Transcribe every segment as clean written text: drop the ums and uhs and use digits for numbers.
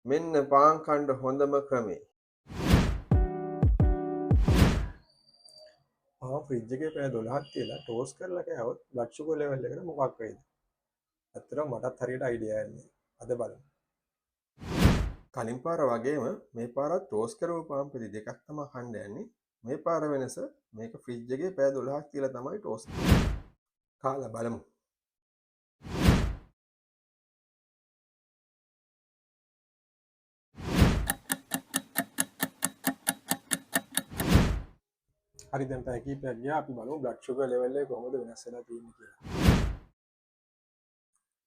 මෙන්න පාන් කණ්ඩ හොඳම ක්‍රමේ. ෆ්‍රිජ් එකේ පැය 12ක් තියලා ටෝස්ට් කරලා කෑවොත් බ්ලඩ් ෂුගර් ලෙවල් එකට මොකක් වෙයිද? ඇත්තටම මටත් හරියට අයිඩියා එන්නේ. අද බලමු. කලින් පාර වගේම මේ පාරත් ටෝස්ට් කරපු පාන් පිටි දෙකක් තමයි කන්න යන්නේ. මේ පාර වෙනස මේක ෆ්‍රිජ් එකේ පැය 12ක් තියලා තමයි ටෝස්ට් කාලා බලමු. හරි දැන් පැය කිහිපයක් ගියා අපි බලමු බ්ලඩ් ෂුගර් ලෙවල් එක කොහොමද වෙනස් වෙලා තියෙන්නේ කියලා.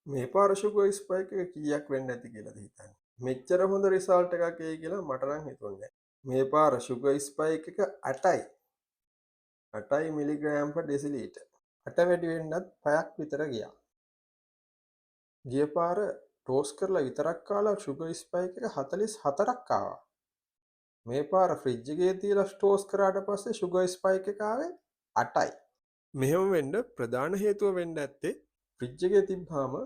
මේ පාර ෂුගර් ස්පයික් එක කීයක් වෙන්න ඇති කියලාද හිතන්නේ? මෙච්චර හොඳ රිසල්ට් එකක් එයි කියලා මට නම් හිතුන්නේ නැහැ. මේ පාර ෂුගර් ස්පයික් එක 8යි. 8යි මිලිග්‍රෑම් per ඩෙසිලීටර්. 8 වැඩි වෙන්නත් පැයක් විතර ගියා. ගිය පාර ටෝස්ට් කරලා විතරක් කාලා ෂුගර් ස්පයික් එක 44ක් ආවා. මේ පාර ෆ්‍රිජ් එකේ තියලා ටෝස්ට් කරාට පස්සේ ෂුගර් ස්පයික් එක ආවේ 8යි. මෙහෙම වෙන්න ප්‍රධාන හේතුව වෙන්න ඇත්තේ ෆ්‍රිජ් එකේ තිබ්බාම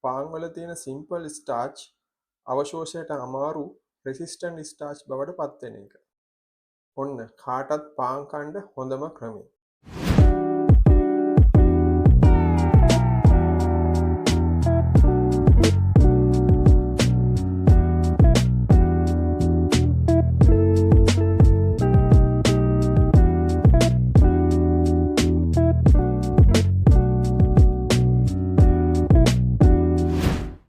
පාන් වල තියෙන සිම්පල් ස්ටාර්ච් අවශෝෂයට අමාරු රෙසිස්ටන්ට් ස්ටාර්ච් බවට පත් වෙන එක. ඔන්න කාටත් පාන් කන්න හොඳම ක්‍රමය.